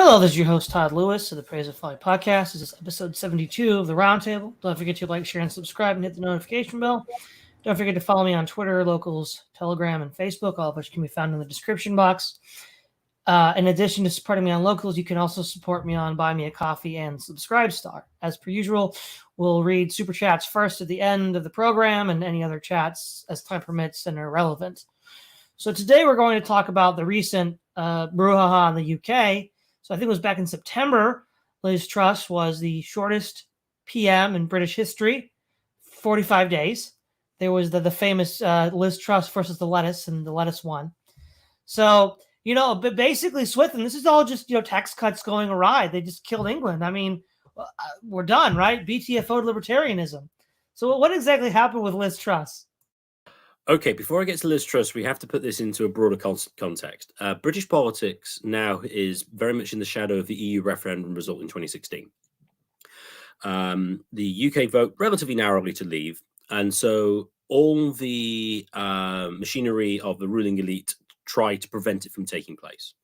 Hello, this is your host, Todd Lewis of the Praise of Folly podcast. This is episode 72 of the Roundtable. Don't forget to like, share, and subscribe and hit the notification bell. Don't forget to follow me on Twitter, Locals, Telegram, and Facebook, all of which can be found in the description box. In addition to supporting me on Locals, you can also support me on Buy Me a Coffee and Subscribe Star. As per usual, we'll read super chats first at the end of the program and any other chats as time permits and are relevant. So today we're going to talk about the recent brouhaha in the UK. So I think it was back in September, Liz Truss was the shortest PM in British history, 45 days. There was the famous Liz Truss versus the lettuce, and the lettuce won. So, but basically, Swithun, this is all just, tax cuts going awry. They just killed England. I mean, we're done, right? BTFO libertarianism. So what exactly happened with Liz Truss? Okay, before I get to Liz Truss, we have to put this into a broader context. British politics now is very much in the shadow of the EU referendum result in 2016. The UK vote relatively narrowly to leave, and so all the machinery of the ruling elite try to prevent it from taking place.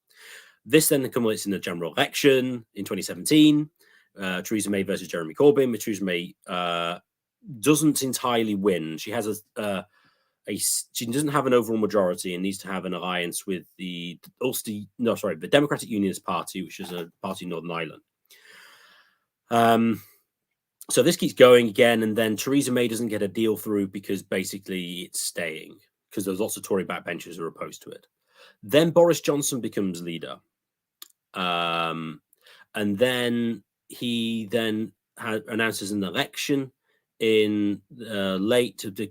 This then culminates in the general election in 2017, Theresa May versus Jeremy Corbyn, but Theresa May doesn't entirely win. She has she doesn't have an overall majority and needs to have an alliance with the Democratic Unionist Party, which is a party in Northern Ireland. So this keeps going again, and then Theresa May doesn't get a deal through because basically it's staying because there's lots of Tory backbenchers who are opposed to it. Then Boris Johnson becomes leader, and then he announces an election in late to the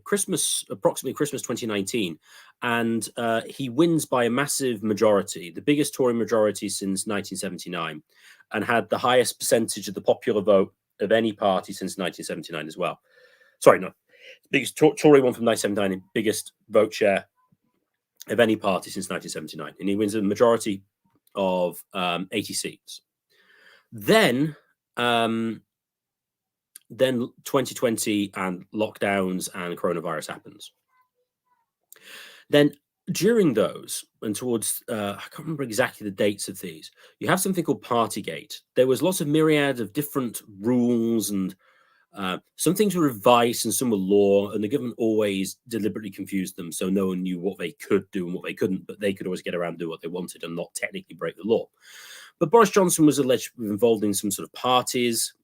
approximately Christmas 2019, and he wins by a massive majority, the biggest Tory majority since 1979, and had the highest percentage of the popular vote of any party since 1979 as well. Sorry, no, biggest Tory one from 1979, biggest vote share of any party since 1979, and he wins a majority of 80 seats. Then 2020 and lockdowns and coronavirus happens. Then during those and towards, I can't remember exactly the dates of these, you have something called Partygate. There was lots of myriad of different rules, and some things were advice and some were law, and the government always deliberately confused them so no one knew what they could do and what they couldn't, but they could always get around and do what they wanted and not technically break the law. But Boris Johnson was alleged to be involved in some sort of parties.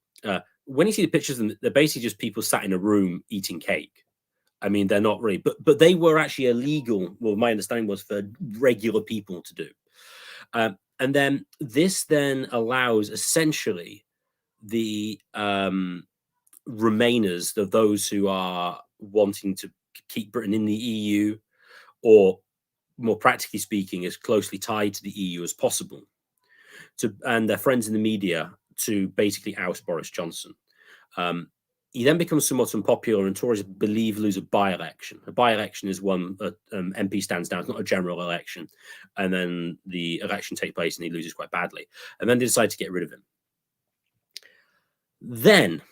When you see the pictures of them, they're basically just people sat in a room eating cake. I mean, they're not really, but they were actually illegal. Well, my understanding was for regular people to do. And then this then allows essentially the Remainers, those who are wanting to keep Britain in the EU, or more practically speaking, as closely tied to the EU as possible, and their friends in the media, to basically oust Boris Johnson. He then becomes somewhat unpopular, and Tories believe lose a by-election. A by-election is one MP stands down. It's not a general election. And then the election takes place and he loses quite badly. And then they decide to get rid of him. Then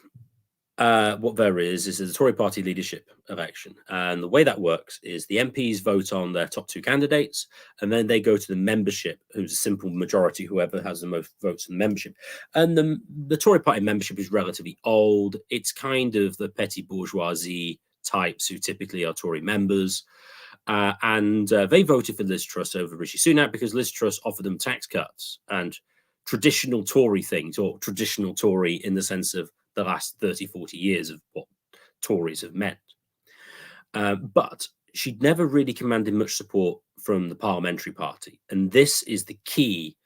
what there is a Tory party leadership election. And the way that works is the MPs vote on their top two candidates, and then they go to the membership, who's a simple majority, whoever has the most votes in the membership. And the Tory party membership is relatively old. It's kind of the petty bourgeoisie types who typically are Tory members. And they voted for Liz Truss over Rishi Sunak because Liz Truss offered them tax cuts and traditional Tory things, or traditional Tory in the sense of the last 30, 40 years of what Tories have meant. But she'd never really commanded much support from the parliamentary party. And this is the key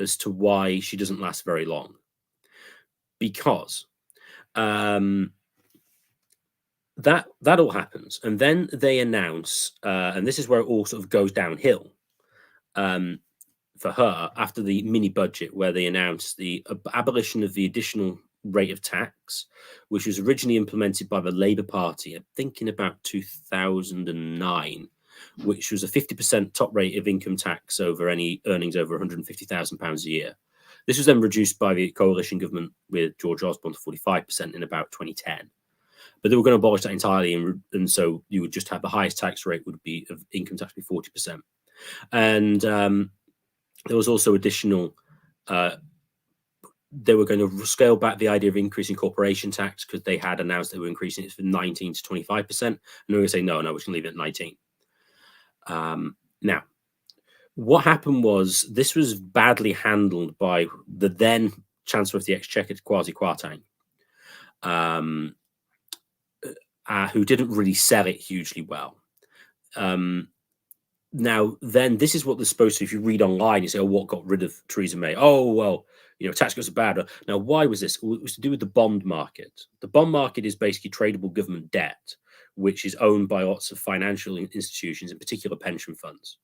as to why she doesn't last very long. Because that all happens. And then they announce, and this is where it all sort of goes downhill for her, after the mini budget, where they announced the abolition of the additional rate of tax, which was originally implemented by the Labour Party, I think in about 2009, which was a 50% top rate of income tax over any earnings over £150,000 a year. This was then reduced by the coalition government with George Osborne to 45% in about 2010. But they were going to abolish that entirely, and so you would just have the highest tax rate would be of income tax be 40%. And there was also additional they were going to scale back the idea of increasing corporation tax because they had announced they were increasing it from 19 to 25%. And they were going to say, no, we're just going to leave it at 19. Now, what happened was this was badly handled by the then Chancellor of the Exchequer, Kwasi Kwarteng, who didn't really sell it hugely well. Now, then, this is what they're supposed to, if you read online, you say, oh, what got rid of Theresa May? Oh, well, tax cuts are bad. Now, why was this? Well, it was to do with the bond market. The bond market is basically tradable government debt, which is owned by lots of financial institutions, in particular pension funds.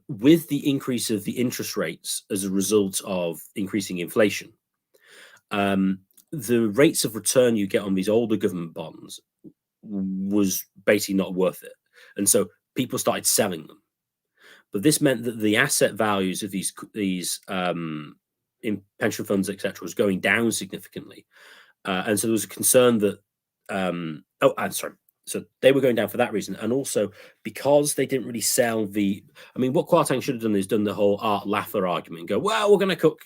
With the increase of the interest rates as a result of increasing inflation, the rates of return you get on these older government bonds was basically not worth it. And so people started selling them. But this meant that the asset values of these in pension funds, etc., was going down significantly. And so there was a concern that, so they were going down for that reason. And also because they didn't really sell what Kwarteng should have done is done the whole Art Laffer argument and go, well, we're going to cut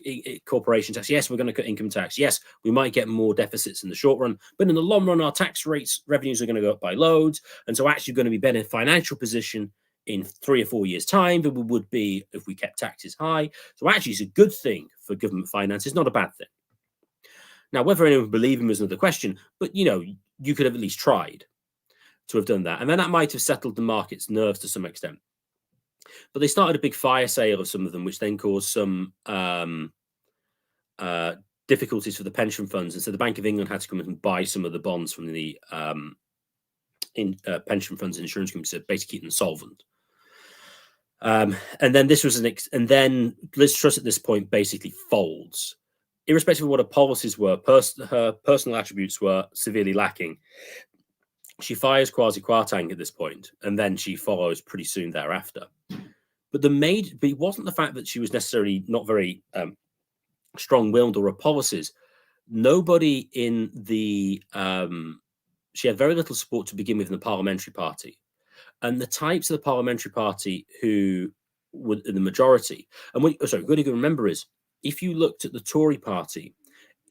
corporation tax. Yes, we're going to cut income tax. Yes, we might get more deficits in the short run, but in the long run, our tax revenues are going to go up by loads. And so actually going to be better in financial position in 3 or 4 years' time than we would be if we kept taxes high. So actually it's a good thing for government finance. It's not a bad thing. Now, whether anyone would believe him is another question, but you could have at least tried to have done that. And then that might have settled the market's nerves to some extent. But they started a big fire sale of some of them, which then caused some difficulties for the pension funds. And so the Bank of England had to come in and buy some of the bonds from the pension funds and insurance companies to basically keep them solvent. And then this was and then Liz Truss at this point basically folds. Irrespective of what her policies were, her personal attributes were severely lacking. She fires Kwasi Kwarteng at this point, and then she follows pretty soon thereafter. But it wasn't the fact that she was necessarily not very strong-willed or her policies. Nobody in the she had very little support to begin with in the parliamentary party, and the types of the parliamentary party who were in the majority. And what you got to remember is, if you looked at the Tory party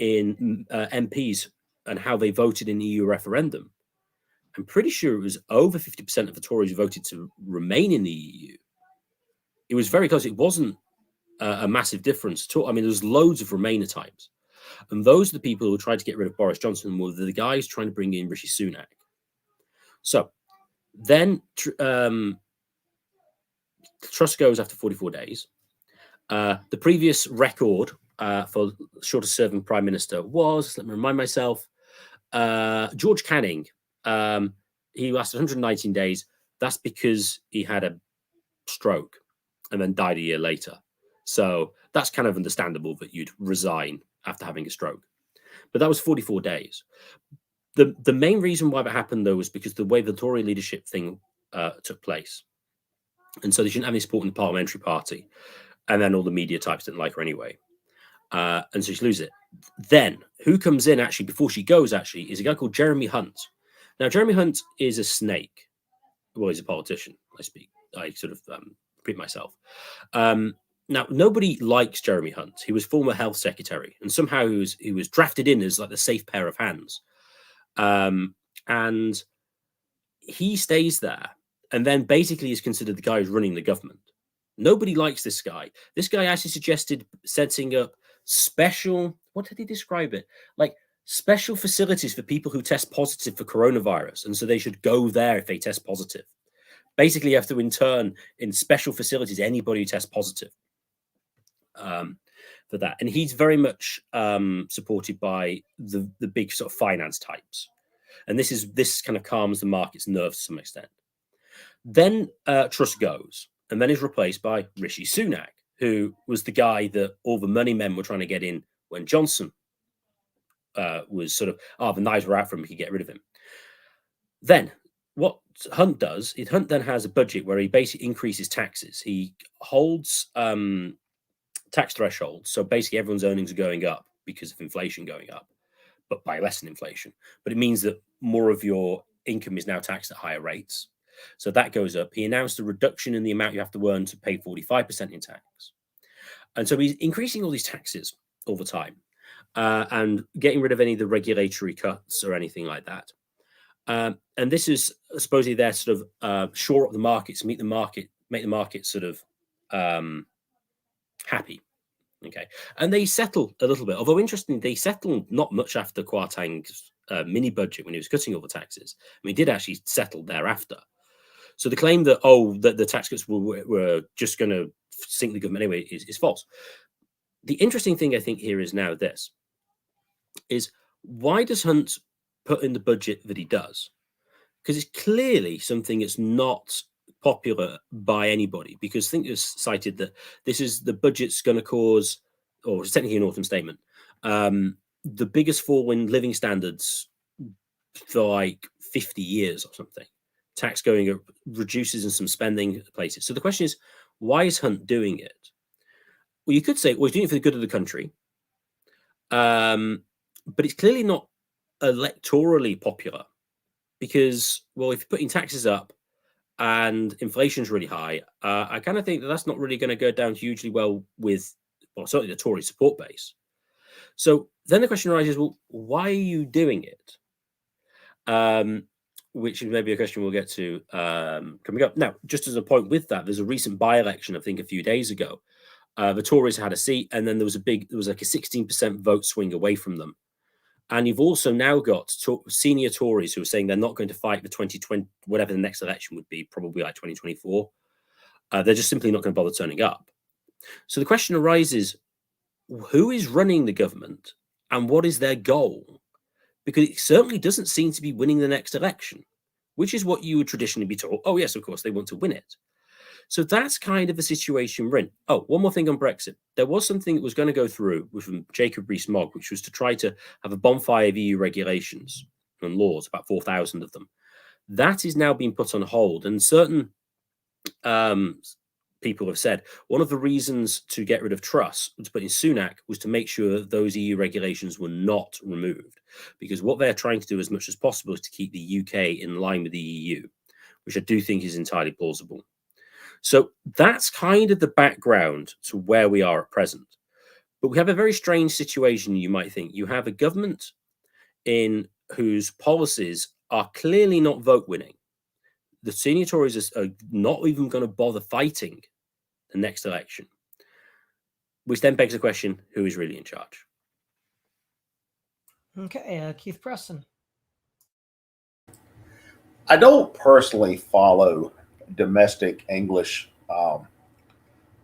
in MPs and how they voted in the EU referendum, I'm pretty sure it was over 50% of the Tories voted to remain in the EU. It was very close. It wasn't a massive difference at all. I mean, there was loads of Remainer types. And those are the people who tried to get rid of Boris Johnson were the guys trying to bring in Rishi Sunak. So then Truss goes after 44 days. The previous record for shortest serving prime minister was, let me remind myself, George Canning. He lasted 119 days. That's because he had a stroke and then died a year later. So that's kind of understandable that you'd resign after having a stroke. But that was 44 days. The main reason why that happened, though, was because the way the Tory leadership thing took place. And so they shouldn't have any support in the parliamentary party. And then all the media types didn't like her anyway. And so she loses it. Then who comes in actually before she goes actually is a guy called Jeremy Hunt. Now, Jeremy Hunt is a snake. Well, he's a politician. I sort of repeat myself. Now, nobody likes Jeremy Hunt. He was former health secretary, and somehow he was drafted in as like the safe pair of hands. And he stays there, and then basically is considered the guy who's running the government. Nobody likes this guy. This guy actually suggested setting up special, what did he describe it? Like special facilities for people who test positive for coronavirus. And so they should go there if they test positive. Basically, you have to intern in special facilities anybody who tests positive for that. And he's very much supported by the big sort of finance types. And this kind of calms the market's nerves to some extent. Then Truss goes and then is replaced by Rishi Sunak, who was the guy that all the money men were trying to get in when Johnson was sort of, the knives were out for him, we could get rid of him. Then what Hunt does is Hunt then has a budget where he basically increases taxes. He holds tax thresholds. So basically everyone's earnings are going up because of inflation going up, but by less than inflation. But it means that more of your income is now taxed at higher rates. So that goes up. He announced a reduction in the amount you have to earn to pay 45% in tax. And so he's increasing all these taxes all the time and getting rid of any of the regulatory cuts or anything like that. And this is supposedly their sort of shore up the markets, make the market sort of happy. Okay, and they settle a little bit. Although interestingly, they settled not much after Kwarteng's mini budget when he was cutting all the taxes. I mean, he did actually settle thereafter. So the claim that that the tax cuts were just going to sink the government anyway is false. The interesting thing I think here is now this is why does Hunt put in the budget that he does? Because it's clearly something that's not popular by anybody. Because I think it was cited that this is the budget's going to cause, or it's technically an autumn statement, the biggest fall in living standards for like 50 years or something. Tax going up, reduces in some spending places. So the question is, why is Hunt doing it? Well, you could say, well, he's doing it for the good of the country. But it's clearly not electorally popular because, well, if you're putting taxes up and inflation's really high, I kind of think that that's not really going to go down hugely well with, well, certainly the Tory support base. So then the question arises, well, why are you doing it? Which is maybe a question we'll get to coming up. Now, just as a point with that, there's a recent by-election, I think a few days ago. The Tories had a seat, and then there was like a 16% vote swing away from them. And you've also now got senior Tories who are saying they're not going to fight the 2020, whatever the next election would be, probably like 2024. They're just simply not going to bother turning up. So the question arises, who is running the government and what is their goal? Because it certainly doesn't seem to be winning the next election, which is what you would traditionally be told. Oh, yes, of course, they want to win it. So that's kind of the situation we're in. Oh, one more thing on Brexit. There was something that was going to go through from Jacob Rees-Mogg, which was to try to have a bonfire of EU regulations and laws, about 4,000 of them. That is now being put on hold. And certain people have said one of the reasons to get rid of Truss, to put in Sunak, was to make sure that those EU regulations were not removed. Because what they're trying to do as much as possible is to keep the UK in line with the EU, which I do think is entirely plausible. So that's kind of the background to where we are at present. But we have a very strange situation, you might think. You have a government in whose policies are clearly not vote winning. The senior Tories are not even going to bother fighting the next election, which then begs the question, who is really in charge? Okay, Keith Preston. I don't personally follow domestic English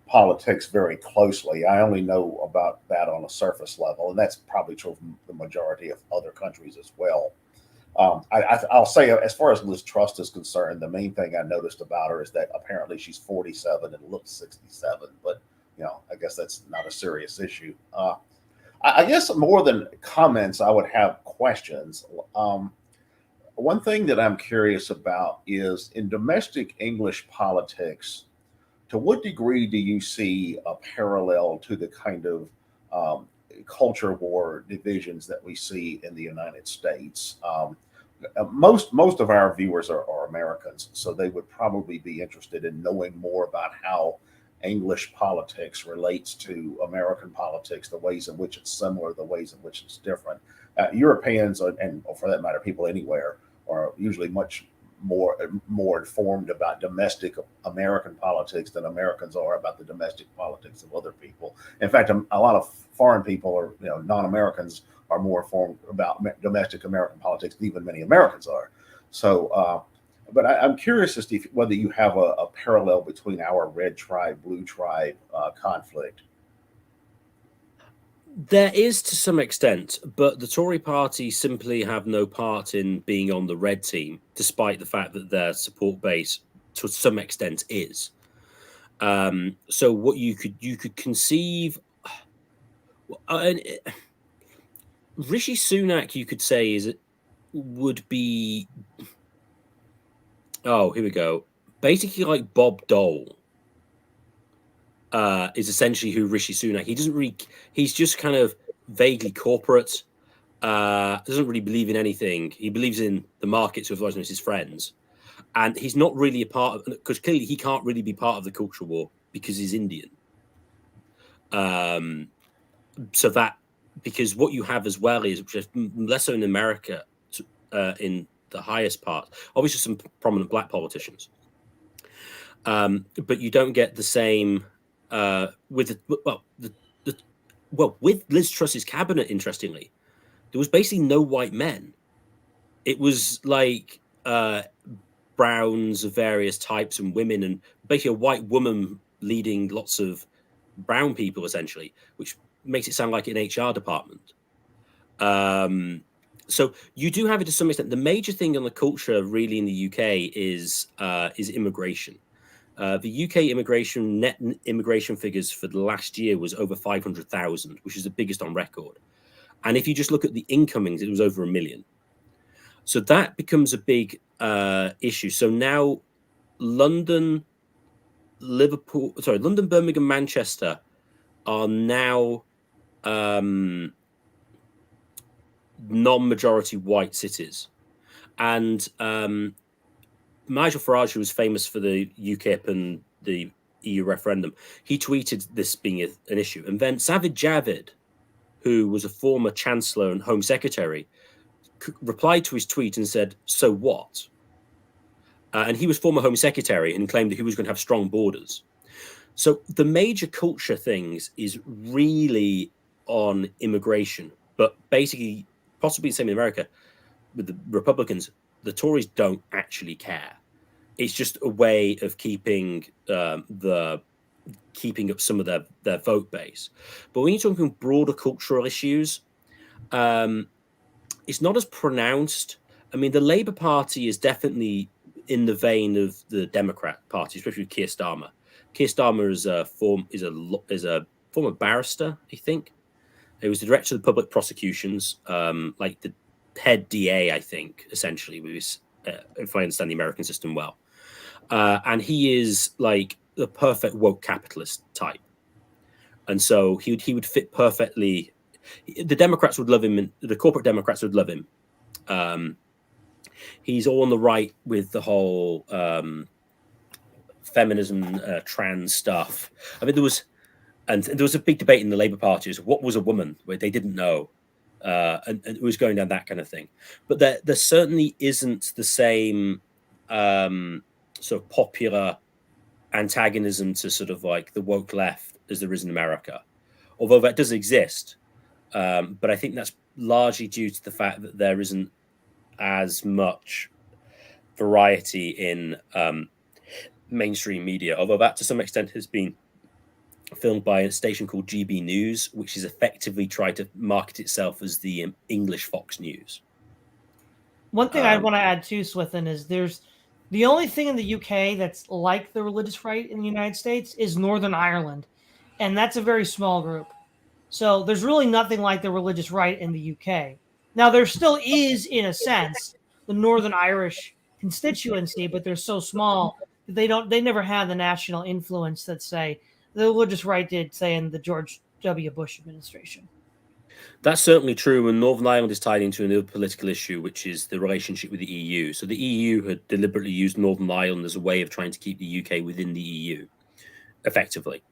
politics very closely. I only know about that on a surface level, and that's probably true from the majority of other countries as well. I'll say, as far as Lizz Truss is concerned, the main thing I noticed about her is that apparently she's 47 and looks 67, but I guess that's not a serious issue. I guess more than comments, I would have questions. One thing that I'm curious about is in domestic English politics, to what degree do you see a parallel to the kind of culture war divisions that we see in the United States? Most of our viewers are Americans, so they would probably be interested in knowing more about how English politics relates to American politics, the ways in which it's similar, the ways in which it's different. Europeans, and for that matter, people anywhere, are usually much more informed about domestic American politics than Americans are about the domestic politics of other people. In fact, a lot of foreign people, or non-Americans, are more informed about domestic American politics than even many Americans are. So, but I'm curious as to whether you have a parallel between our red tribe, blue tribe conflict. There is to some extent, but the Tory party simply have no part in being on the red team, despite the fact that their support base to some extent is. So what you could conceive, Rishi Sunak, you could say would be, oh, here we go, basically like Bob Dole. Is essentially who Rishi Sunak. He doesn't really. He's just kind of vaguely corporate. Doesn't really believe in anything. He believes in the markets with his friends, and he's not really a part of. Because clearly he can't really be part of the culture war because he's Indian. So that, because what you have as well is, which is less so in America, in the highest part, obviously some prominent black politicians, but you don't get the same with with Liz Truss's cabinet. Interestingly, there was basically no white men. It was like browns of various types and women, and basically a white woman leading lots of brown people, essentially, which makes it sound like an HR department. So you do have it to some extent. The major thing on the culture really in the UK is immigration. The UK net immigration figures for the last year was over 500,000, which is the biggest on record. And if you just look at the incomings, it was over 1 million. So that becomes a big issue. So now London, Birmingham, Manchester are now non-majority white cities. And Nigel Farage, who was famous for the UKIP and the EU referendum, he tweeted this being an issue. And then Sajid Javid, who was a former Chancellor and Home Secretary, replied to his tweet and said, "So what?" And he was former Home Secretary and claimed that he was going to have strong borders. So the major culture things is really on immigration, but basically, possibly the same in America with the Republicans. The Tories don't actually care. It's just a way of keeping keeping up some of their vote base. But when you're talking broader cultural issues, it's not as pronounced. I mean, the Labour Party is definitely in the vein of the Democrat Party, especially with Keir Starmer. Keir Starmer is a former barrister, I think. He was the director of the public prosecutions, like the head DA, I think, essentially, if I understand the American system well. And he is like the perfect woke capitalist type. And so he would fit perfectly. The Democrats would love him, and the corporate Democrats would love him. He's all on the right with the whole feminism, trans stuff. I mean, there was a big debate in the Labour Party as what was a woman, where they didn't know, and it was going down that kind of thing. But there certainly isn't the same sort of popular antagonism to sort of like the woke left as there is in America, although that does exist. But I think that's largely due to the fact that there isn't as much variety in mainstream media, although that to some extent has been filmed by a station called GB News, which has effectively tried to market itself as the English Fox News. One thing I want to add too, Swithun, is there's the only thing in the UK that's like the religious right in the United States is Northern Ireland, and that's a very small group. So there's really nothing like the religious right in the UK. Now there still is, in a sense, the Northern Irish constituency, but they're so small that they never had the national influence that, say, the religious right did, say, in the George W. Bush administration. That's certainly true, and Northern Ireland is tied into another political issue, which is the relationship with the EU. So the EU had deliberately used Northern Ireland as a way of trying to keep the UK within the EU, effectively,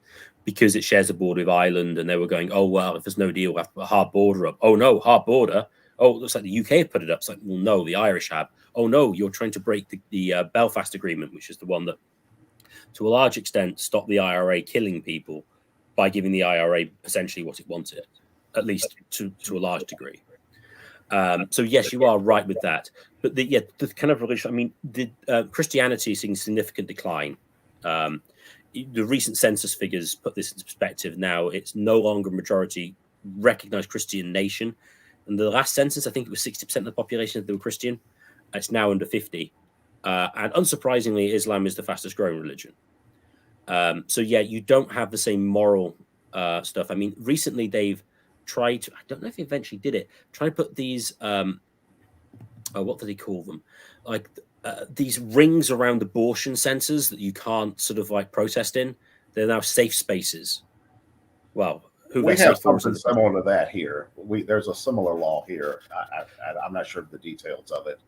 because it shares a border with Ireland, and they were going, oh, well, if there's no deal, we'll have to put a hard border up. Oh, no, hard border. Oh, it looks like the UK put it up. It's like, well, no, the Irish have. Oh, no, you're trying to break the Belfast Agreement, which is the one that, to a large extent, stopped the IRA killing people by giving the IRA essentially what it wanted, at least to a large degree. So, yes, you are right with that. But the kind of religion, I mean, Christianity is seeing significant decline. The recent census figures put this into perspective. Now it's no longer a majority recognized Christian nation. In the last census, I think it was 60% of the population that were Christian. It's now under 50. And unsurprisingly, Islam is the fastest growing religion. So, yeah, you don't have the same moral stuff. I mean, recently they've tried to, I don't know if they eventually did it, try to put these, what do they call them? Like these rings around abortion centers that you can't sort of like protest in. They're now safe spaces. Well, we have something similar to that here. There's a similar law here. I'm not sure of the details of it.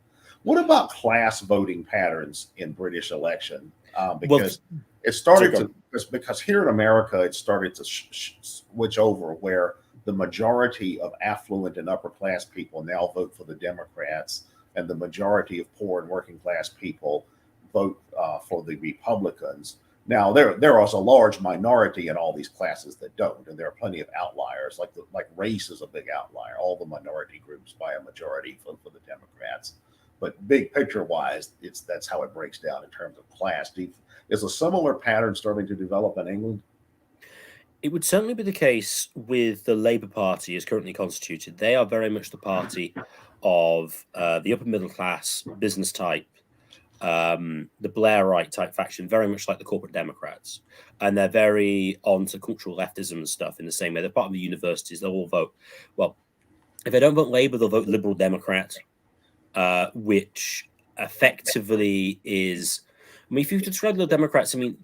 What about class voting patterns in British election? Because it started to because here in America, it started to switch over where the majority of affluent and upper class people now vote for the Democrats, and the majority of poor and working class people vote for the Republicans. Now, there is a large minority in all these classes that don't, and there are plenty of outliers. Like race is a big outlier. All the minority groups by a majority vote for the Democrats. But big picture wise, that's how it breaks down in terms of class. Is a similar pattern starting to develop in England? It would certainly be the case with the Labour Party as currently constituted. They are very much the party of the upper middle class, business type, the Blairite type faction, very much like the corporate Democrats. And they're very onto cultural leftism and stuff in the same way. They're part of the universities. They'll all vote. Well, if they don't vote Labour, they'll vote Liberal Democrat, which effectively is, I mean, if you describe the Democrats, I mean,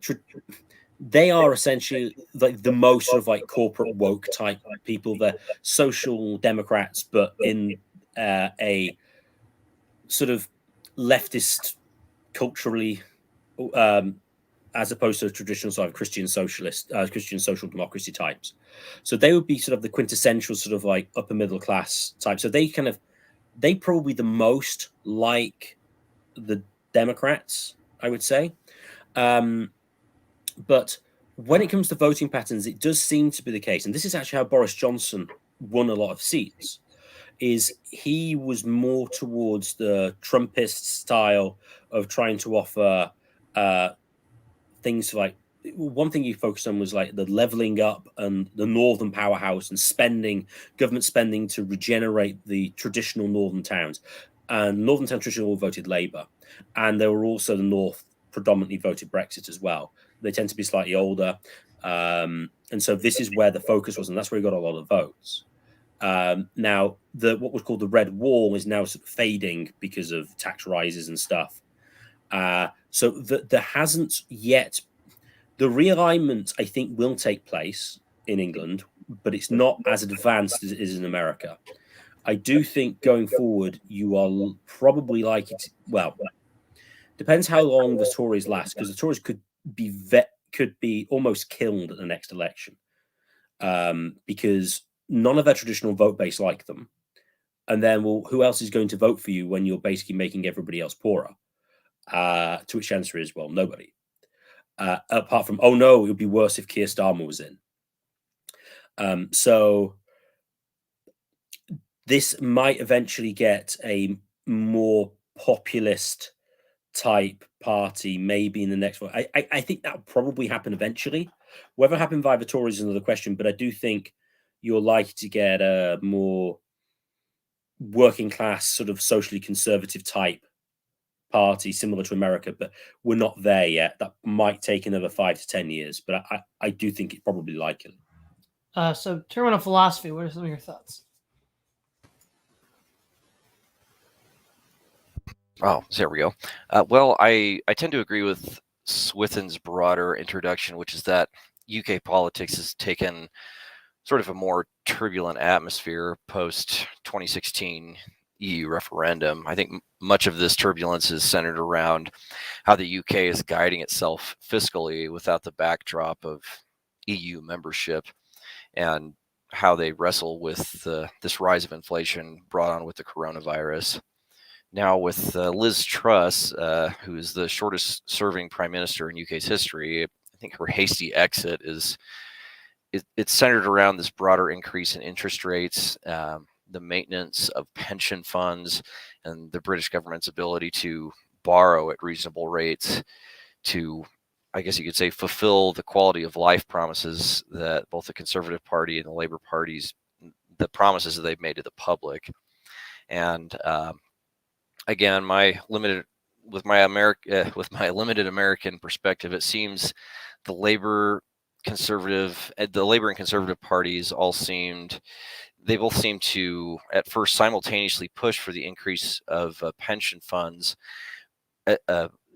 they are essentially like the most sort of like corporate woke type people. They're social democrats, but in a sort of leftist culturally, as opposed to traditional sort of Christian socialist, Christian social democracy types. So they would be sort of the quintessential sort of like upper middle class type. So they probably the most like the Democrats, I would say. But when it comes to voting patterns, it does seem to be the case, and this is actually how Boris Johnson won a lot of seats, is he was more towards the Trumpist style of trying to offer things like, one thing he focused on was like the leveling up and the northern powerhouse and government spending to regenerate the traditional northern towns. And northern towns traditionally all voted Labour, and there were also the north predominantly voted Brexit as well. They tend to be slightly older. And so this is where the focus was, and that's where he got a lot of votes. Now, what was called the Red Wall is now sort of fading because of tax rises and stuff. So there hasn't yet, the realignment, I think, will take place in England, but it's not as advanced as it is in America. I do think going forward, you are probably likely to, well, depends how long the Tories last, because the Tories could be almost killed at the next election, because none of their traditional vote base like them. And then, well, who else is going to vote for you when you're basically making everybody else poorer? To which the answer is, well, nobody. Apart from, oh no, it would be worse if Keir Starmer was in. So this might eventually get a more populist type party, maybe in the next one. I think that will probably happen eventually. Whether it happened via the Tories is another question, but I do think you're likely to get a more working class, sort of socially conservative type party, similar to America, but we're not there yet. That might take another 5 to 10 years, but I do think it's probably likely. So, terminal philosophy, what are some of your thoughts? Oh, there we go. Well, I tend to agree with Swithun's broader introduction, which is that UK politics has taken sort of a more turbulent atmosphere post 2016 EU referendum. I think much of this turbulence is centered around how the UK is guiding itself fiscally without the backdrop of EU membership, and how they wrestle with this rise of inflation brought on with the coronavirus. Now with Liz Truss, who is the shortest serving prime minister in UK's history, I think her hasty exit it's centered around this broader increase in interest rates, the maintenance of pension funds, and the British government's ability to borrow at reasonable rates to, I guess you could say, fulfill the quality of life promises that both the Conservative Party and the Labour parties, the promises that they've made to the public. And again, with my limited American perspective, it seems the Labor and Conservative parties they both seem to at first simultaneously push for the increase of pension funds,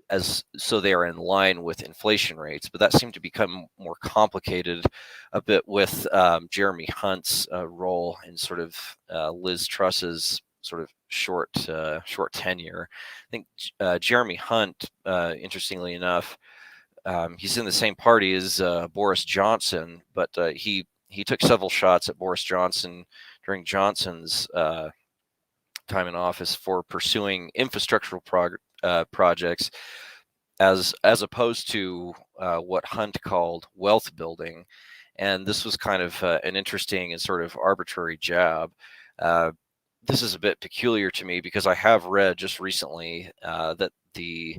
as so they are in line with inflation rates. But that seemed to become more complicated a bit with Jeremy Hunt's role in sort of Liz Truss's sort of short tenure. I think Jeremy Hunt, interestingly enough, He's in the same party as Boris Johnson, but he took several shots at Boris Johnson during Johnson's time in office for pursuing infrastructural projects as opposed to what Hunt called wealth building. And this was kind of an interesting and sort of arbitrary jab. This is a bit peculiar to me because I have read just recently that the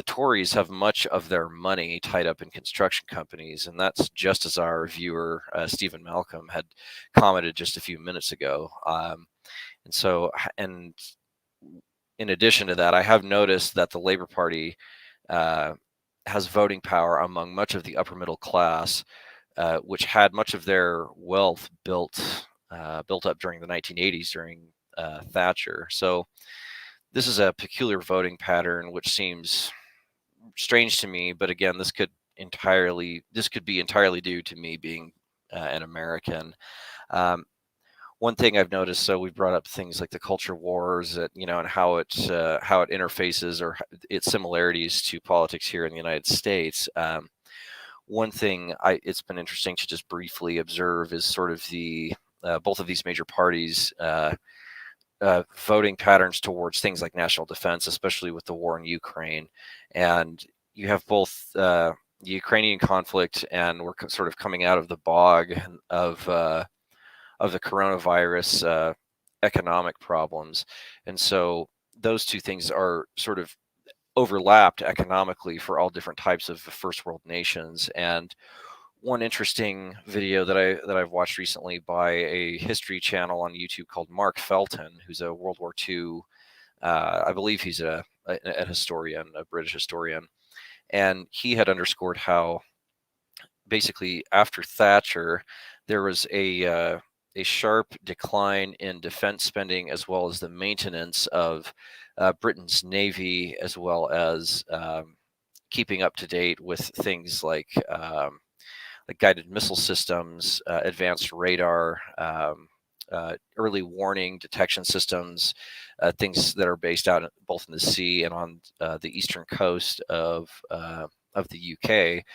Tories have much of their money tied up in construction companies, and that's just as our viewer Stephen Malcolm had commented just a few minutes ago. And so, and in addition to that, I have noticed that the Labour Party has voting power among much of the upper middle class, which had much of their wealth built up during the 1980s during Thatcher. So this is a peculiar voting pattern, which seems strange to me. But again, this could be entirely due to me being an American. One thing I've noticed, so we brought up things like the culture wars, and how it interfaces or its similarities to politics here in the United States. One thing it's been interesting to just briefly observe is sort of the both of these major parties voting patterns towards things like national defense, especially with the war in Ukraine. And you have both the Ukrainian conflict, and we're sort of coming out of the bog of the coronavirus economic problems. And so those two things are sort of overlapped economically for all different types of first world nations. And one interesting video that I've watched recently by a history channel on YouTube called Mark Felton, who's a World War II, I believe he's a historian, a British historian, and he had underscored how basically after Thatcher there was a sharp decline in defense spending, as well as the maintenance of Britain's navy, as well as keeping up to date with things like guided missile systems, advanced radar, early warning detection systems, things that are based out both in the sea and on the eastern coast of the UK.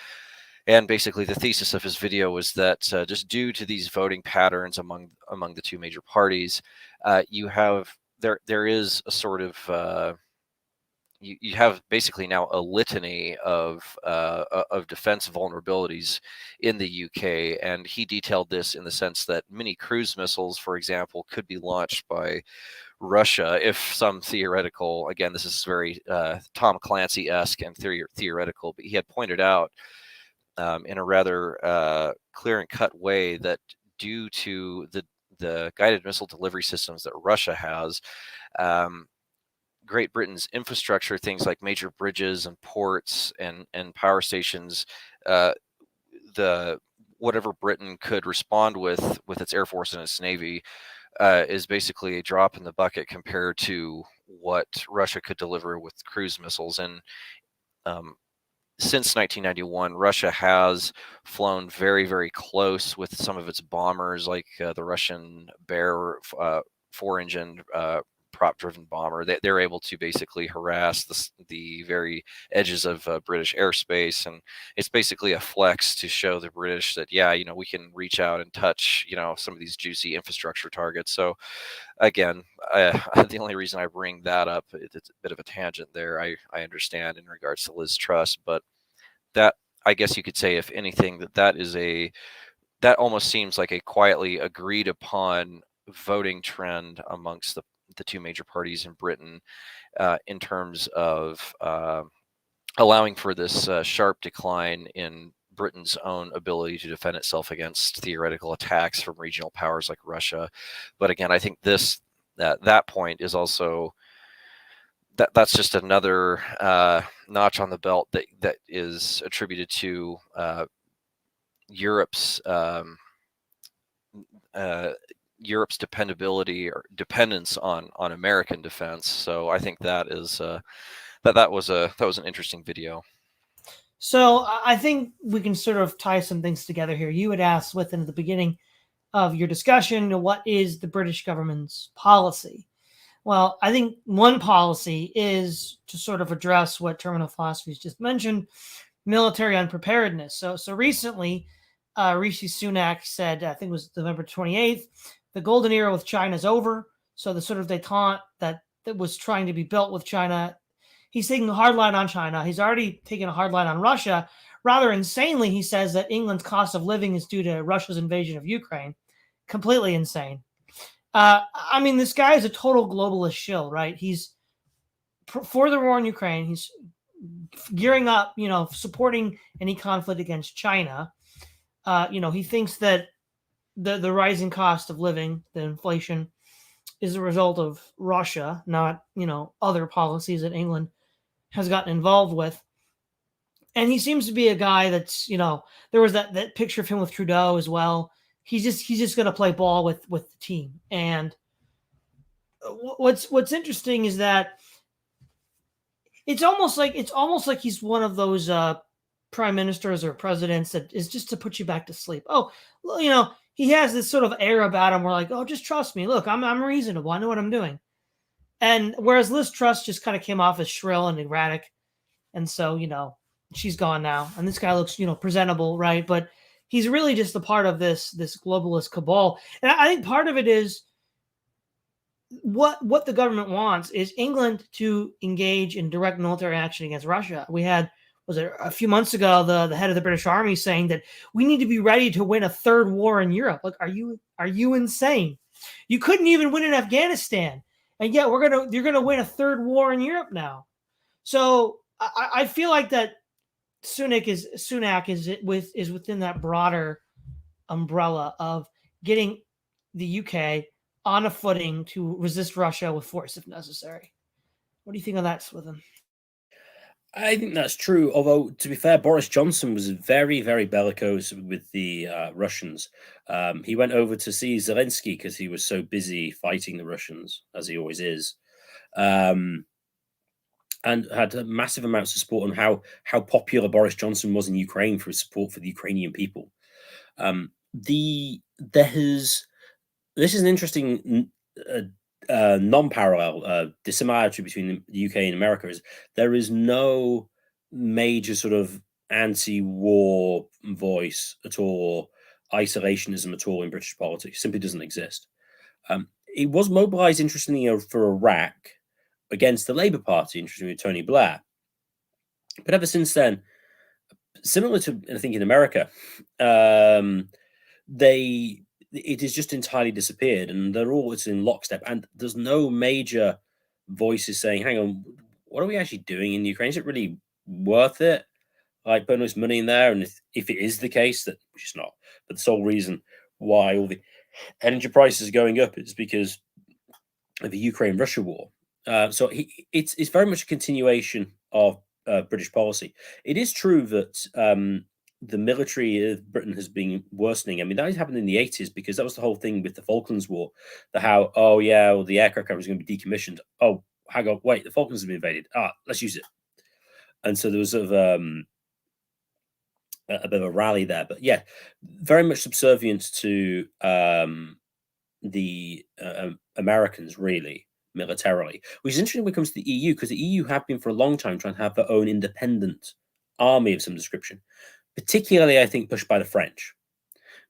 And basically, the thesis of his video was that just due to these voting patterns among the two major parties, there is a sort of you have basically now a litany of defense vulnerabilities in the UK, and he detailed this in the sense that many cruise missiles, for example, could be launched by Russia if some theoretical, again, this is very Tom Clancy-esque and theoretical, but he had pointed out in a rather clear and cut way that due to the guided missile delivery systems that Russia has, Great Britain's infrastructure, things like major bridges and ports and power stations, whatever Britain could respond with its air force and its navy is basically a drop in the bucket compared to what Russia could deliver with cruise missiles. And since 1991, Russia has flown very, very close with some of its bombers, like the Russian Bear 4-engine prop-driven bomber. They're able to basically harass the very edges of British airspace, and it's basically a flex to show the British that, yeah, we can reach out and touch, some of these juicy infrastructure targets. So again, the only reason I bring that up, it's a bit of a tangent there, I understand in regards to Lizz Truss, but that, I guess you could say, if anything, that almost seems like a quietly agreed upon voting trend amongst the two major parties in Britain in terms of allowing for this sharp decline in Britain's own ability to defend itself against theoretical attacks from regional powers like Russia. But again, I think that point is also that's just another notch on the belt that is attributed to Europe's dependability or dependence on American defense. So I think that is that was an interesting video. So I think we can sort of tie some things together here. You had asked Swithun at the beginning of your discussion, what is the British government's policy? Well, I think one policy is to sort of address what terminal philosophies just mentioned, military unpreparedness. So recently, Rishi Sunak said, I think it was November 28th, the golden era with China is over. So the sort of détente that was trying to be built with China, he's taking a hard line on China. He's already taken a hard line on Russia. Rather insanely, he says that England's cost of living is due to Russia's invasion of Ukraine. Completely insane. I mean, this guy is a total globalist shill, right? He's for the war in Ukraine. He's gearing up, supporting any conflict against China. He thinks that the rising cost of living, the inflation, is a result of Russia, not, other policies that England has gotten involved with. And he seems to be a guy that's, there was that picture of him with Trudeau as well. He's just going to play ball with the team. And what's interesting is that it's almost like he's one of those prime ministers or presidents that is just to put you back to sleep. Oh, well, he has this sort of air about him. We're like, oh, just trust me. Look, I'm reasonable. I know what I'm doing. And whereas Liz Truss just kind of came off as shrill and erratic, and so she's gone now, and this guy looks presentable, right? But he's really just a part of this globalist cabal, and I think part of it is what the government wants is England to engage in direct military action against Russia. We had, was it a few months ago, the head of the British Army saying that we need to be ready to win a third war in Europe. Like, are you insane? You couldn't even win in Afghanistan, and yet you're gonna win a third war in Europe now. So I feel like that Sunak is within that broader umbrella of getting the UK on a footing to resist Russia with force if necessary. What do you think of that, Swithun? I think that's true. Although, to be fair, Boris Johnson was very, very bellicose with the Russians. He went over to see Zelensky because he was so busy fighting the Russians, as he always is, and had massive amounts of support on how popular Boris Johnson was in Ukraine for his support for the Ukrainian people. This is an interesting non-parallel dissimilarity between the UK and America. Is there is no major sort of anti-war voice at all, isolationism at all in British politics. It simply doesn't exist. It was mobilized, interestingly, for Iraq against the Labour Party, interestingly, with Tony Blair. But ever since then, similar to, I think, in America, it has just entirely disappeared, and it's in lockstep. And there's no major voices saying, hang on, what are we actually doing in Ukraine? Is it really worth it? Like, putting this money in there? And if it is the case, that which is not, but the sole reason why all the energy prices are going up is because of the Ukraine-Russia war. So it's very much a continuation of British policy. It is true that the military of Britain has been worsening. I mean, that happened in the 80s because that was the whole thing with the Falklands War. The aircraft carrier was going to be decommissioned. Oh, hang on, wait, the Falklands have been invaded. Let's use it. And so there was sort of a bit of a rally there. But yeah, very much subservient to the Americans, really, militarily, which is interesting when it comes to the EU, because the EU have been for a long time trying to have their own independent army of some description. Particularly, I think, pushed by the French,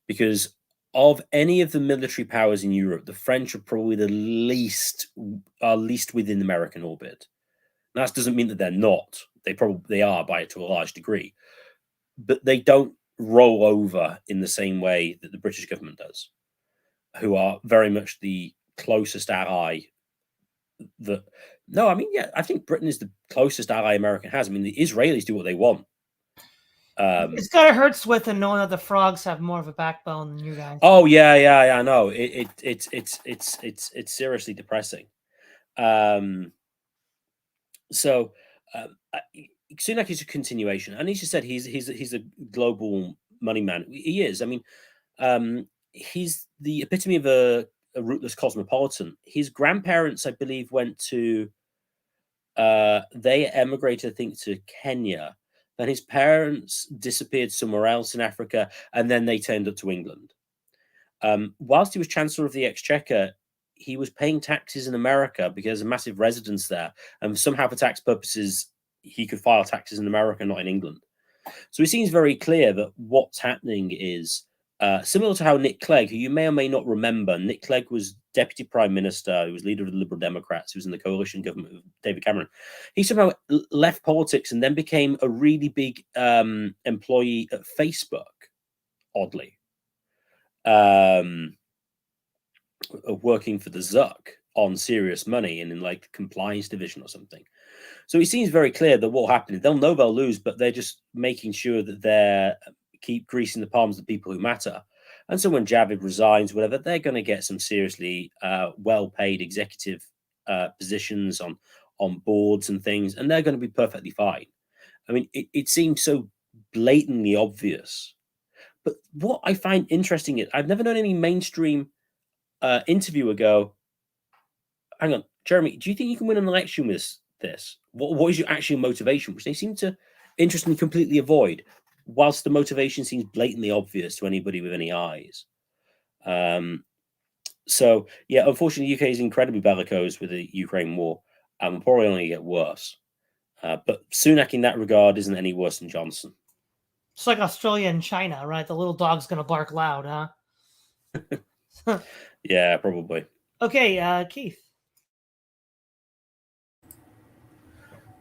because of any of the military powers in Europe, the French are probably the least within American orbit. Now, that doesn't mean that they're not. They are to a large degree, but they don't roll over in the same way that the British government does, who are very much the closest ally. I think Britain is the closest ally America has. I mean, the Israelis do what they want. It's gotta hurt Swithun knowing that the frogs have more of a backbone than you guys. Oh yeah, I know. It's seriously depressing. Sunak is a continuation, and he just said he's a global money man. He is. I mean, he's the epitome of a rootless cosmopolitan. His grandparents, I believe, went to. They emigrated, I think, to Kenya. Then his parents disappeared somewhere else in Africa, and then they turned up to England. Whilst he was Chancellor of the Exchequer, he was paying taxes in America because there's a massive residence there. And somehow, for tax purposes, he could file taxes in America, not in England. So it seems very clear that what's happening is similar to how Nick Clegg, who you may or may not remember, Nick Clegg was Deputy Prime Minister, he was leader of the Liberal Democrats, who was in the coalition government of David Cameron. He somehow left politics and then became a really big employee at Facebook, oddly, working for the Zuck on serious money and in like compliance division or something. So it seems very clear that what happened, they'll know they'll lose, but they're just making sure that they're keep greasing the palms of the people who matter. And so when Javid resigns, whatever, they're going to get some seriously well-paid executive positions on boards and things, and they're going to be perfectly fine. I mean, it seems so blatantly obvious. But what I find interesting is I've never known any mainstream interviewer go, hang on, Jeremy, do you think you can win an election with this? What is your actual motivation? Which they seem to, interestingly, completely avoid, whilst the motivation seems blatantly obvious to anybody with any eyes. So, yeah, unfortunately, the UK is incredibly bellicose with the Ukraine war, and will probably only get worse. But Sunak, in that regard, isn't any worse than Johnson. It's like Australia and China, right? The little dog's going to bark loud, huh? Yeah, probably. Okay, Keith.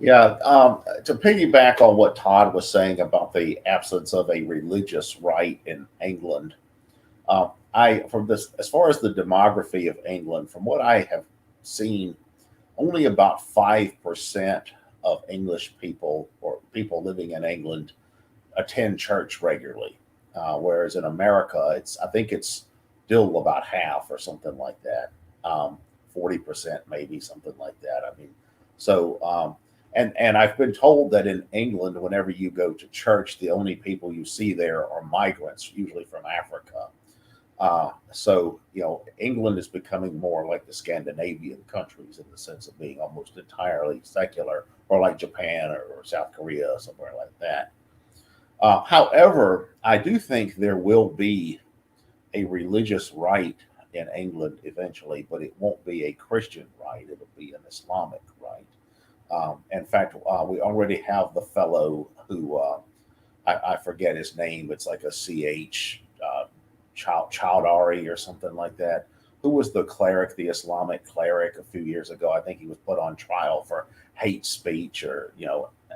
Yeah, to piggyback on what Todd was saying about the absence of a religious right in England, as far as the demography of England, from what I have seen, only about 5% of English people or people living in England attend church regularly, whereas in America, I think it's still about half or something like that, 40% maybe, something like that. I mean, so. And I've been told that in England, whenever you go to church, the only people you see there are migrants, usually from Africa. So, England is becoming more like the Scandinavian countries in the sense of being almost entirely secular, or like Japan or South Korea, somewhere like that. However, I do think there will be a religious right in England eventually, but it won't be a Christian right. It'll be an Islamic right. In fact, we already have the fellow who I forget his name. It's like a CH Chowdhury or something like that. Who was the cleric, the Islamic cleric, a few years ago? I think he was put on trial for hate speech or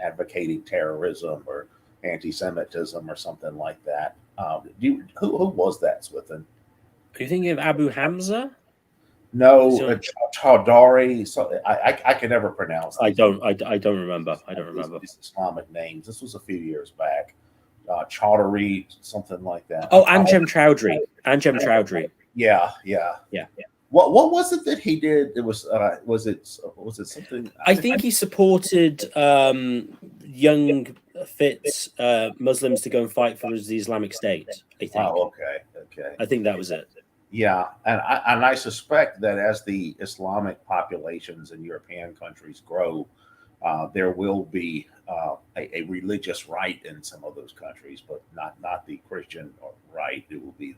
advocating terrorism or anti-Semitism or something like that. Who was that, Swithun? Are you thinking of Abu Hamza? No, Chowdhury. So I can never pronounce. I don't remember. These Islamic names. This was a few years back. Chowdhury, something like that. Oh, Anjem Chowdhury. Yeah. What was it that he did? It was it something? I think he supported young, fit Muslims to go and fight for the Islamic State. I think. Oh, okay. I think that was it. Yeah, and I suspect that as the Islamic populations in European countries grow, there will be a religious right in some of those countries, but not the Christian right. It will be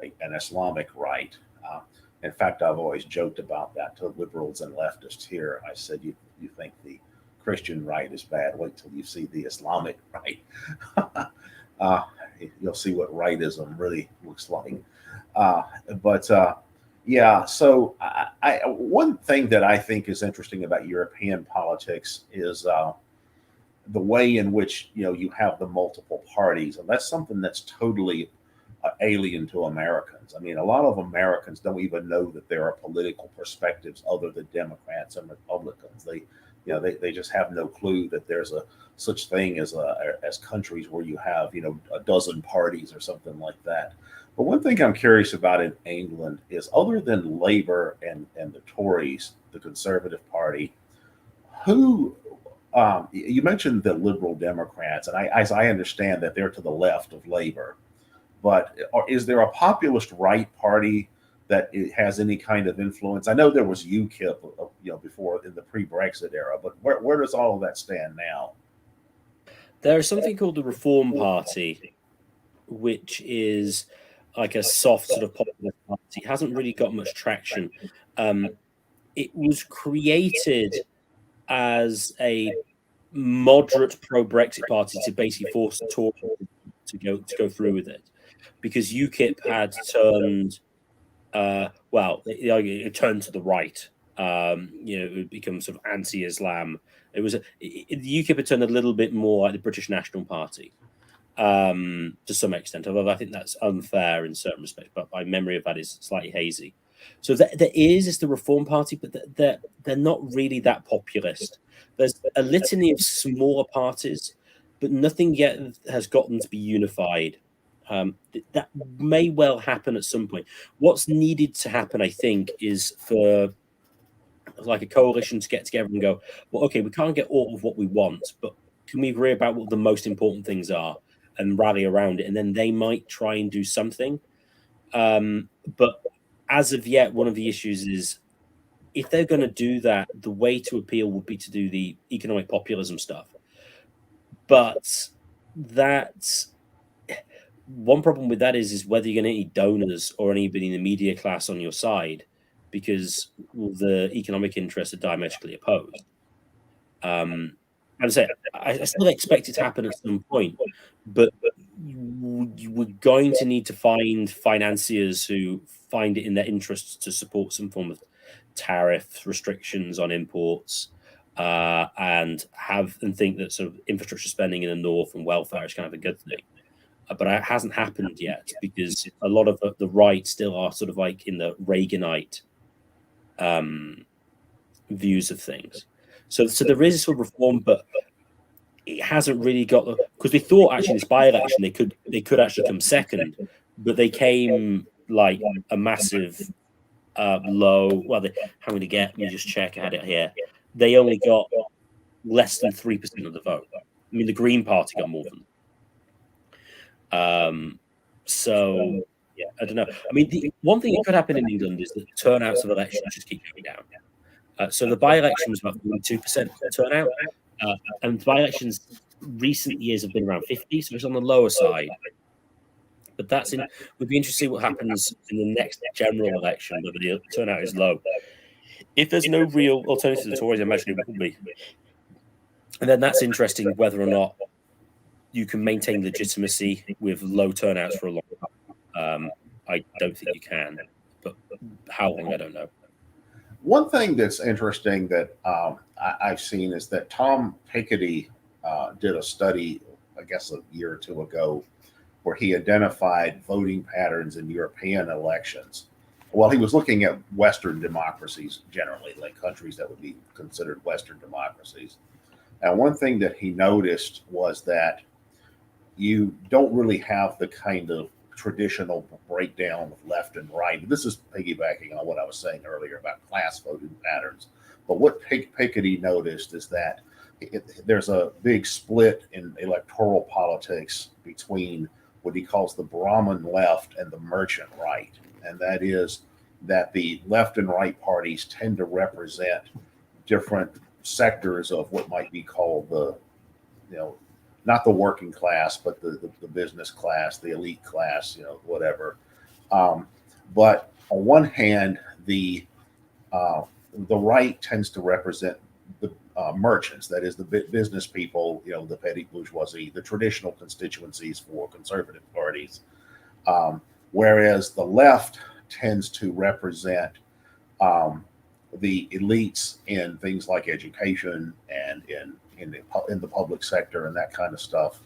an Islamic right. In fact, I've always joked about that to liberals and leftists here. I said, you think the Christian right is bad? Wait till you see the Islamic right. You'll see what rightism really looks like. Yeah. So one thing that I think is interesting about European politics is the way in which you have the multiple parties, and that's something that's totally alien to Americans. I mean, a lot of Americans don't even know that there are political perspectives other than Democrats and Republicans. They just have no clue that there's a such thing as countries where you have a dozen parties or something like that. But one thing I'm curious about in England is, other than Labour and the Tories, the Conservative Party, who you mentioned the Liberal Democrats, and as I understand that they're to the left of Labour, but is there a populist right party that it has any kind of influence? I know there was UKIP, before in the pre-Brexit era, but where does all of that stand now? There is something called the Reform Party, which is like a soft sort of popular party. It hasn't really got much traction. It was created as a moderate pro-Brexit party to basically force the Tories to go through with it, because UKIP had turned, it turned to the right. It would become sort of anti-Islam. The UKIP had turned a little bit more like the British National Party, to some extent. Although I think that's unfair in certain respects, but my memory of that is slightly hazy. So there is the Reform Party, but they're not really that populist. There's a litany of smaller parties, but nothing yet has gotten to be unified. That may well happen at some point. What's needed to happen, I think, is for like a coalition to get together and go, well, okay, we can't get all of what we want, but can we agree about what the most important things are and rally around it? And then they might try and do something. But as of yet, one of the issues is, if they're going to do that, the way to appeal would be to do the economic populism stuff. But that's one problem with that is whether you're going to need donors or anybody in the media class on your side, because the economic interests are diametrically opposed. I still expect it to happen at some point, but we're going to need to find financiers who find it in their interests to support some form of tariff restrictions on imports, and think that sort of infrastructure spending in the north and welfare is kind of a good thing. But it hasn't happened yet, because a lot of the right still are sort of like in the Reaganite views of things. So there is sort of reform, but it hasn't really got because we thought actually this by-election they could actually come second, but they came like a massive low. Well, how many get? Let me just check. I had it here. They only got less than 3% of the vote. I mean, the Green Party got more than. So yeah, I don't know. I mean, the one thing that could happen in England is that turnouts of elections just keep going down. So the by-election was about 42% turnout, and by-elections recent years have been around 50, so it's on the lower side. But would be interesting to see what happens in the next general election, whether the turnout is low. If there's no real alternative to the Tories, I imagine it will be. And then that's interesting whether or not you can maintain legitimacy with low turnouts for a long time. I don't think you can, but how long, I don't know. One thing that's interesting that I've seen is that Tom Piketty did a study, I guess a year or two ago, where he identified voting patterns in European elections. Well, he was looking at Western democracies generally, like countries that would be considered Western democracies. And one thing that he noticed was that you don't really have the kind of traditional breakdown of left and right. This is piggybacking on what I was saying earlier about class voting patterns. But what Piketty noticed is that there's a big split in electoral politics between what he calls the Brahmin left and the merchant right. And that is that the left and right parties tend to represent different sectors of what might be called not the working class, but the business class, the elite class, whatever. But on one hand, the right tends to represent the merchants, that is the business people, the petty bourgeoisie, the traditional constituencies for conservative parties. Whereas the left tends to represent the elites in things like education and in the public sector and that kind of stuff.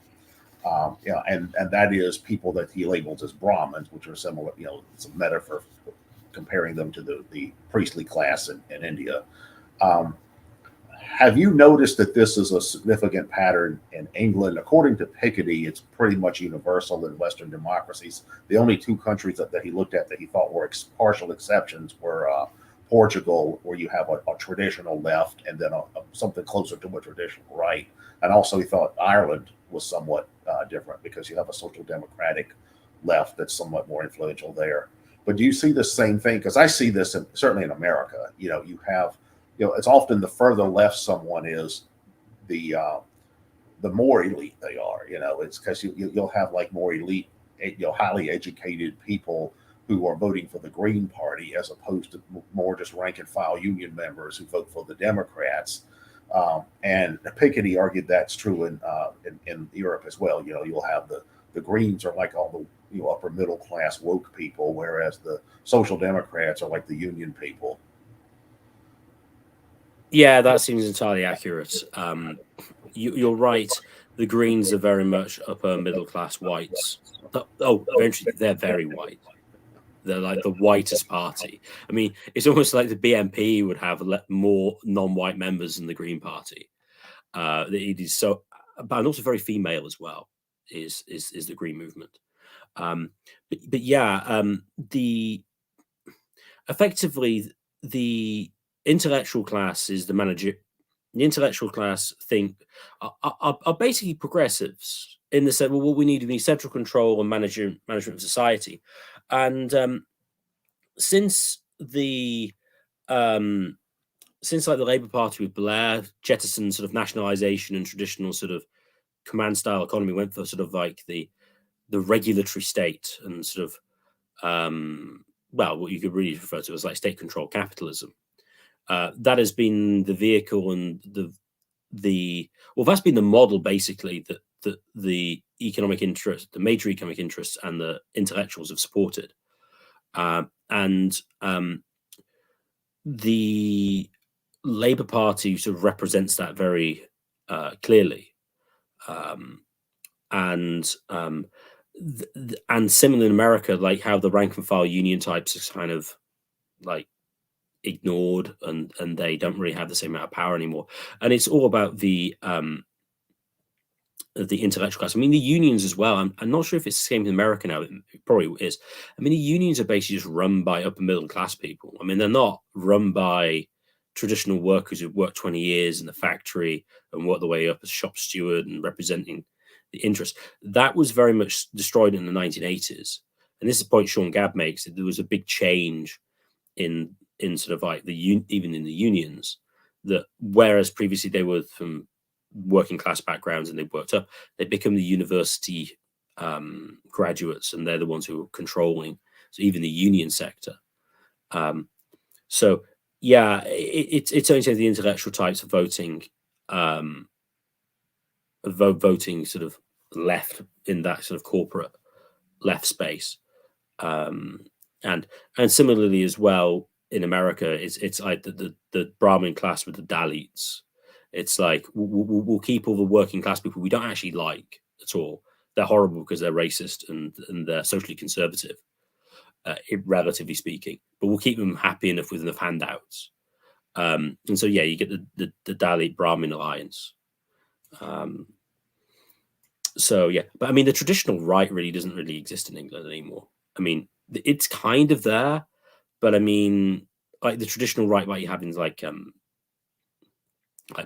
And that is people that he labels as Brahmins, which are similar, it's a metaphor comparing them to the priestly class in India. Have you noticed that this is a significant pattern in England? According to Piketty, it's pretty much universal in Western democracies. The only two countries that he looked at that he thought were partial exceptions were Portugal, where you have a traditional left and then something closer to a traditional right. And also he thought Ireland was somewhat different because you have a social democratic left that's somewhat more influential there. But do you see the same thing? Because I see this certainly in America. You have, it's often the further left someone is, the more elite they are. It's because you'll have like more elite, highly educated people who are voting for the Green Party as opposed to more just rank and file union members who vote for the Democrats. And Piketty argued that's true in Europe as well. You'll have the Greens are like all the upper middle class woke people, whereas the Social Democrats are like the union people. Yeah, that seems entirely accurate. You're right. The Greens are very much upper middle class whites. Oh, eventually they're very white. They're like the whitest party. I mean, it's almost like the BNP would have more non-white members than the Green Party. It is so, but also very female as well. Is the Green movement? But yeah, the effectively the intellectual class is the manager. The intellectual class are basically progressives in the sense. Well, what we need central control and management of society, and since the since like the Labour Party with Blair jettisoned sort of nationalisation and traditional sort of command style economy, went for sort of like the regulatory state and sort of well, what you could really refer to as like state controlled capitalism. That has been the vehicle and that's been the model basically that the economic interest, the major economic interests, and the intellectuals have supported, and the Labour Party sort of represents that very clearly, and similar in America, like how the rank and file union types is kind of like ignored, and they don't really have the same amount of power anymore. And it's all about the intellectual class. I mean, the unions as well. I'm not sure if it's the same in America now. It probably is. I mean, the unions are basically just run by upper middle class people. I mean, they're not run by traditional workers who've worked 20 years in the factory and worked their way up as shop steward and representing the interest. That was very much destroyed in the 1980s. And this is a point Sean Gabb makes, that there was a big change in sort of like even in the unions, that whereas previously they were from working class backgrounds and they worked up, they become the university graduates, and they're the ones who are controlling, so even the union sector. So yeah, it's only the intellectual types of voting, voting sort of left in that sort of corporate left space, and similarly as well in America, it's like the Brahmin class with the Dalits. It's like we'll keep all the working class people we don't actually like at all. They're horrible because they're racist and they're socially conservative, relatively speaking. But we'll keep them happy enough with enough handouts. And so yeah, you get the Dalit Brahmin alliance. So yeah, but I mean the traditional right really doesn't really exist in England anymore. I mean, it's kind of there, but I mean, like the traditional right you have in like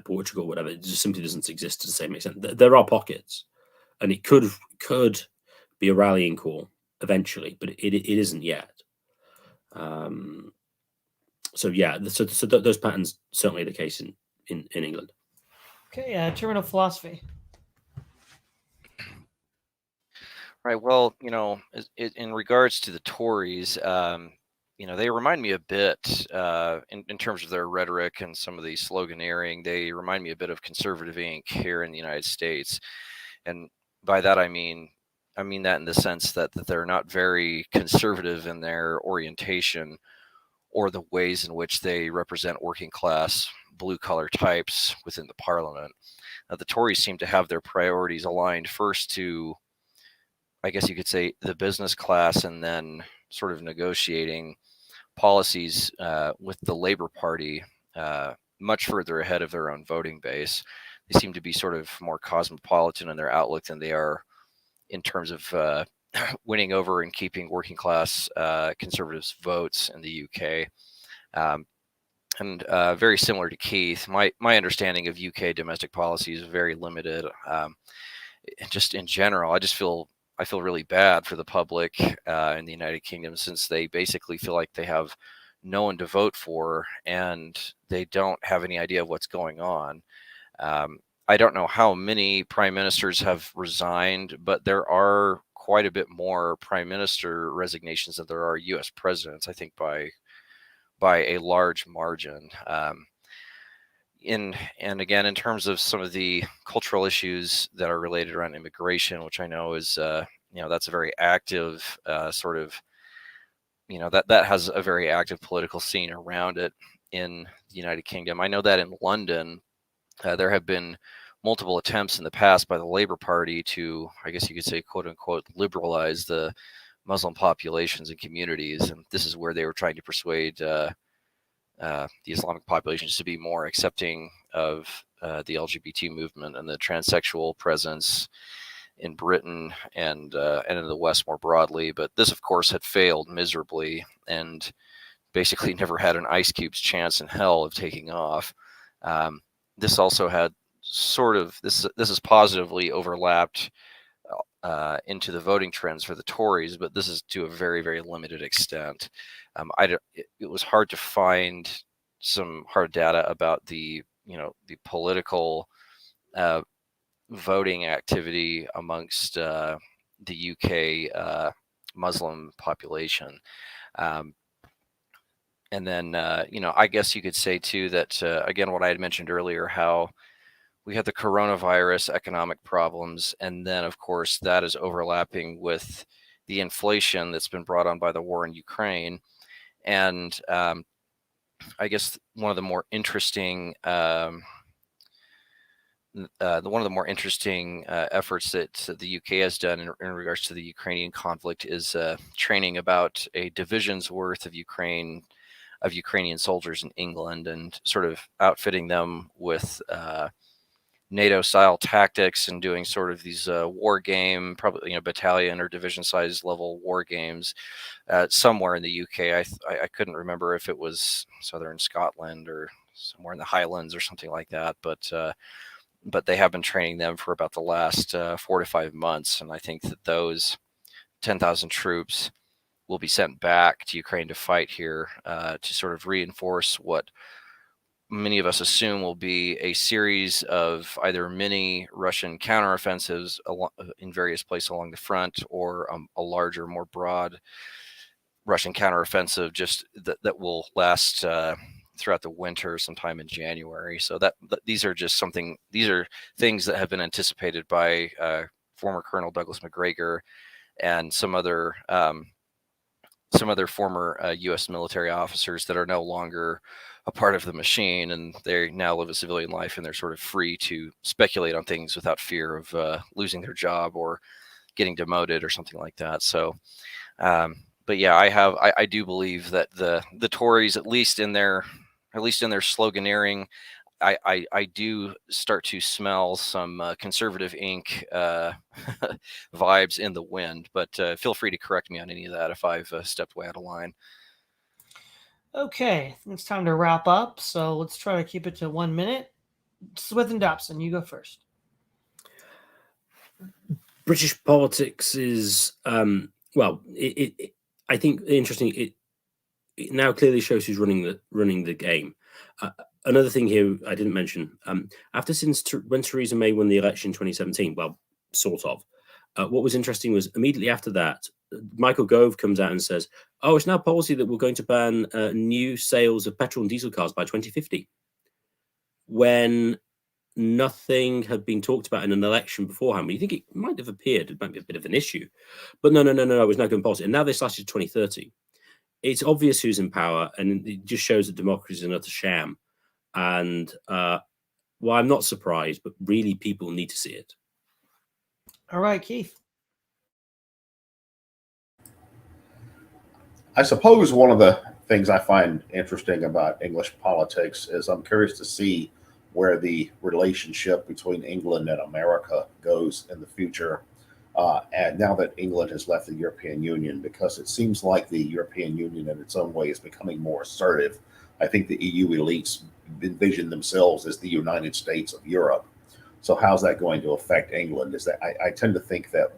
Portugal, or whatever, it just simply doesn't exist to the same extent. There are pockets, and it could be a rallying call eventually, but it isn't yet. So yeah, so those patterns certainly are the case in England. Okay, terminal philosophy. Right. Well, in regards to the Tories, they remind me a bit in terms of their rhetoric and some of the sloganeering. They remind me a bit of Conservative Inc. here in the United States, and by that I mean that in the sense that they're not very conservative in their orientation or the ways in which they represent working class, blue collar types within the Parliament. Now, the Tories seem to have their priorities aligned first to, I guess you could say, the business class, and then sort of negotiating policies with the Labour Party much further ahead of their own voting base. They seem to be sort of more cosmopolitan in their outlook than they are in terms of winning over and keeping working class conservatives' votes in the UK. And very similar to Keith, my understanding of UK domestic policy is very limited. Just in general, I feel really bad for the public in the United Kingdom, since they basically feel like they have no one to vote for and they don't have any idea of what's going on. I don't know how many prime ministers have resigned, but there are quite a bit more prime minister resignations than there are U.S. presidents, I think by a large margin. and again, in terms of some of the cultural issues that are related around immigration, which I know is that's a very active sort of that has a very active political scene around it in the United Kingdom. I know that in London, there have been multiple attempts in the past by the Labour Party to, I guess you could say, quote unquote, liberalize the Muslim populations and communities. And this is where they were trying to persuade the Islamic populations to be more accepting of the LGBT movement and the transsexual presence in Britain and in the West more broadly. But this, of course, had failed miserably and basically never had an ice cube's chance in hell of taking off. This also had sort of this is positively overlapped into the voting trends for the Tories, but this is to a very, very limited extent. It was hard to find some hard data about the political voting activity amongst the UK Muslim population. And then, I guess you could say too that, again, what I had mentioned earlier, how we had the coronavirus economic problems. And then, of course, that is overlapping with the inflation that's been brought on by the war in Ukraine. And I guess one of the more interesting efforts that the UK has done in regards to the Ukrainian conflict is training about a division's worth of Ukrainian soldiers in England and sort of outfitting them with NATO-style tactics and doing sort of these war game, probably battalion or division size level war games somewhere in the UK. I couldn't remember if it was southern Scotland or somewhere in the Highlands or something like that, but they have been training them for about the last 4 to 5 months, and I think that those 10,000 troops will be sent back to Ukraine to fight here to sort of reinforce what many of us assume will be a series of either mini Russian counteroffensives in various places along the front, or a larger, more broad Russian counteroffensive just that will last throughout the winter, sometime in January. So these are things that have been anticipated by former Colonel Douglas McGregor and some other former U.S. military officers that are no longer a part of the machine, and they now live a civilian life, and they're sort of free to speculate on things without fear of losing their job or getting demoted or something like that. So, but yeah, I do believe that the Tories, at least in their sloganeering, I do start to smell some conservative ink vibes in the wind, but feel free to correct me on any of that if I've stepped way out of line. Okay, I think it's time to wrap up. So let's try to keep it to 1 minute. Swithun Dobson, you go first. British politics is I think interesting. It now clearly shows who's running the game. Another thing here I didn't mention, when Theresa May won the election in 2017, well, sort of, what was interesting was immediately after that, Michael Gove comes out and says, oh, it's now policy that we're going to ban new sales of petrol and diesel cars by 2050. When nothing had been talked about in an election beforehand. You think it might have appeared, it might be a bit of an issue. But no, it was no good policy. And now this lasted 2030. It's obvious who's in power, and it just shows that democracy is an utter sham. And well, I'm not surprised, but really people need to see it. All right, Keith. I suppose one of the things I find interesting about English politics is I'm curious to see where the relationship between England and America goes in the future. And now that England has left the European Union, because it seems like the European Union in its own way is becoming more assertive. I think the EU elites envision themselves as the United States of Europe. So how's that going to affect England? Is that I tend to think that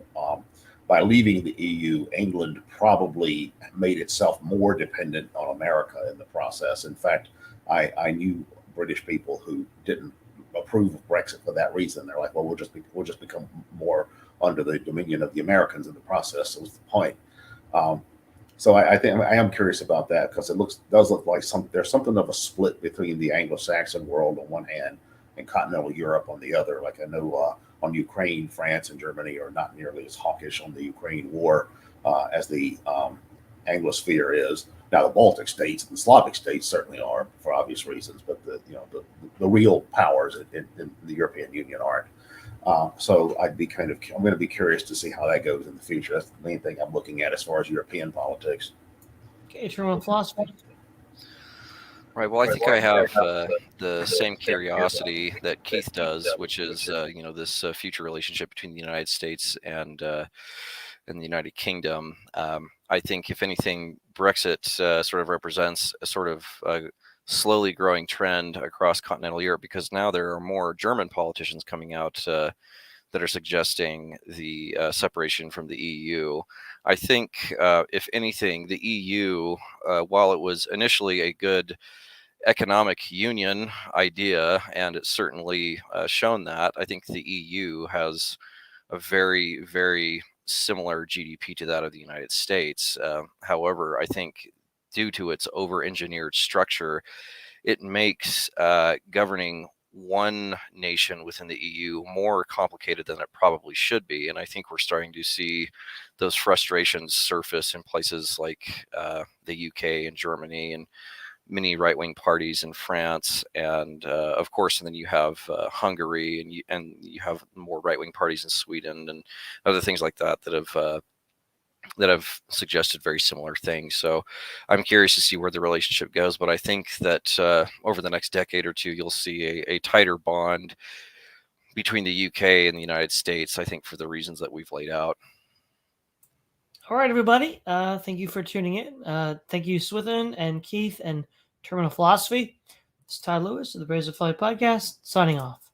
by leaving the EU, England probably made itself more dependent on America in the process. In fact, I knew British people who didn't approve of Brexit for that reason. They're like, well, we'll just become more under the dominion of the Americans in the process. So what's the point? So I think I am curious about that because it does look like there's something of a split between the Anglo-Saxon world on one hand and continental Europe on the other. Like I know on Ukraine, France and Germany are not nearly as hawkish on the Ukraine war as the Anglosphere is. Now the Baltic states and the Slavic states certainly are for obvious reasons, but the real powers in the European Union aren't. So I'm going to be curious to see how that goes in the future. That's the main thing I'm looking at as far as European politics. Okay, terminal philosophy. Right. Well, I think I have the same curiosity that Keith does, which is this future relationship between the United States and the United Kingdom. I think, if anything, Brexit sort of represents a sort of slowly growing trend across continental Europe, because now there are more German politicians coming out that are suggesting the separation from the EU. I think, if anything, the EU, while it was initially a good economic union idea, and it's certainly shown that, I think the EU has a very, very similar GDP to that of the United States. However, I think due to its over-engineered structure, it makes governing one nation within the EU more complicated than it probably should be. And I think we're starting to see those frustrations surface in places like the UK and Germany, and many right-wing parties in France, and of course, and then you have Hungary, and you have more right-wing parties in Sweden and other things like that that have suggested very similar things. So I'm curious to see where the relationship goes, but I think that over the next decade or two, you'll see a tighter bond between the UK and the United States, I think, for the reasons that we've laid out. All right, everybody. Thank you for tuning in. Thank you, Swithun and Keith and Terminal Philosophy. It's Ty Lewis of the Brazen Flight Podcast, signing off.